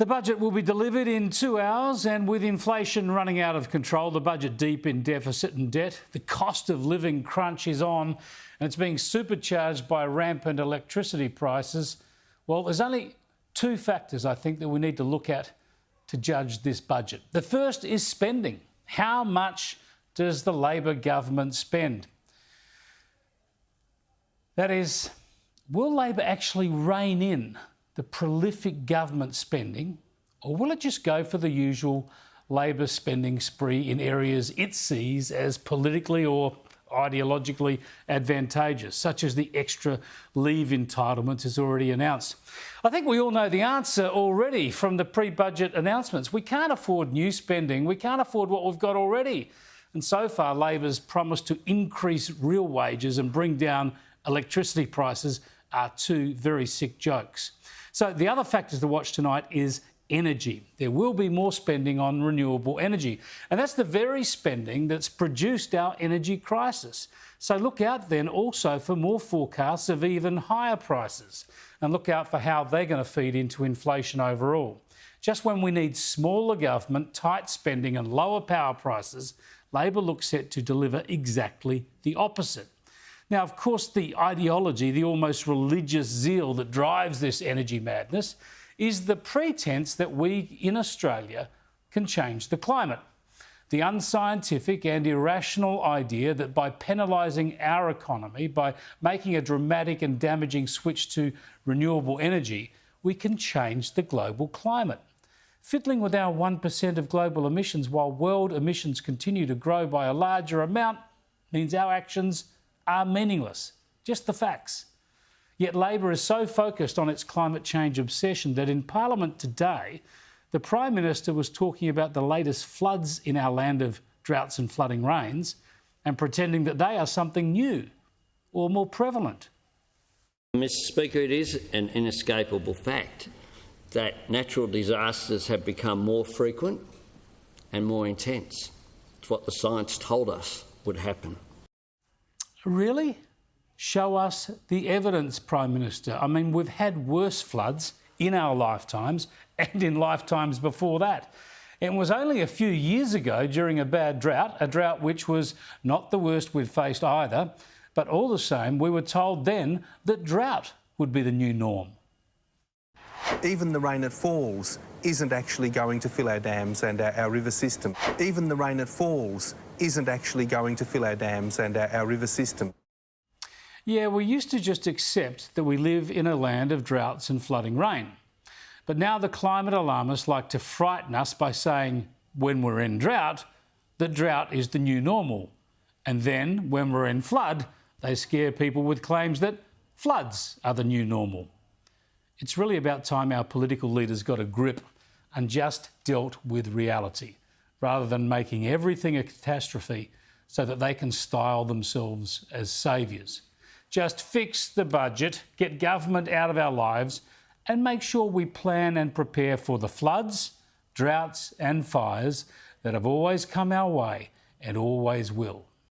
The budget will be delivered in 2 hours, and with inflation running out of control, the budget deep in deficit and debt, the cost of living crunch is on, and it's being supercharged by rampant electricity prices. Well, there's only two factors, I think, that we need to look at to judge this budget. The first is spending. How much does the Labor government spend? That is, will Labor actually rein in the prolific government spending, or will it just go for the usual Labor spending spree in areas it sees as politically or ideologically advantageous, such as the extra leave entitlement is already announced? I think we all know the answer already from the pre-budget announcements. We can't afford new spending. We can't afford what we've got already. And so far, Labor's promise to increase real wages and bring down electricity prices are two very sick jokes. So the other factors to watch tonight is energy. There will be more spending on renewable energy, and that's the very spending that's produced our energy crisis. So look out then also for more forecasts of even higher prices, and look out for how they're going to feed into inflation overall. Just when we need smaller government, tight spending and lower power prices, Labor looks set to deliver exactly the opposite. Now, of course, the ideology, the almost religious zeal that drives this energy madness is the pretense that we in Australia can change the climate. The unscientific and irrational idea that by penalising our economy, by making a dramatic and damaging switch to renewable energy, we can change the global climate. Fiddling with our 1% of global emissions while world emissions continue to grow by a larger amount means our actions are meaningless. Just the facts. Yet Labor is so focused on its climate change obsession that in Parliament today, the Prime Minister was talking about the latest floods in our land of droughts and flooding rains and pretending that they are something new or more prevalent. Mr. Speaker, it is an inescapable fact that natural disasters have become more frequent and more intense. It's what the science told us would happen. Really? Show us the evidence, Prime Minister. I mean, we've had worse floods in our lifetimes and in lifetimes before that. It was only a few years ago during a bad drought, a drought which was not the worst we'd faced either, but all the same, we were told then that drought would be the new norm. Even the rain that falls isn't actually going to fill our dams and our river system. Even the rain that falls isn't actually going to fill our dams and our river system. Yeah, we used to just accept that we live in a land of droughts and flooding rain. But now the climate alarmists like to frighten us by saying, when we're in drought, the drought is the new normal. And then, when we're in flood, they scare people with claims that floods are the new normal. It's really about time our political leaders got a grip and just dealt with reality, rather than making everything a catastrophe so that they can style themselves as saviours. Just fix the budget, get government out of our lives, and make sure we plan and prepare for the floods, droughts and fires that have always come our way and always will.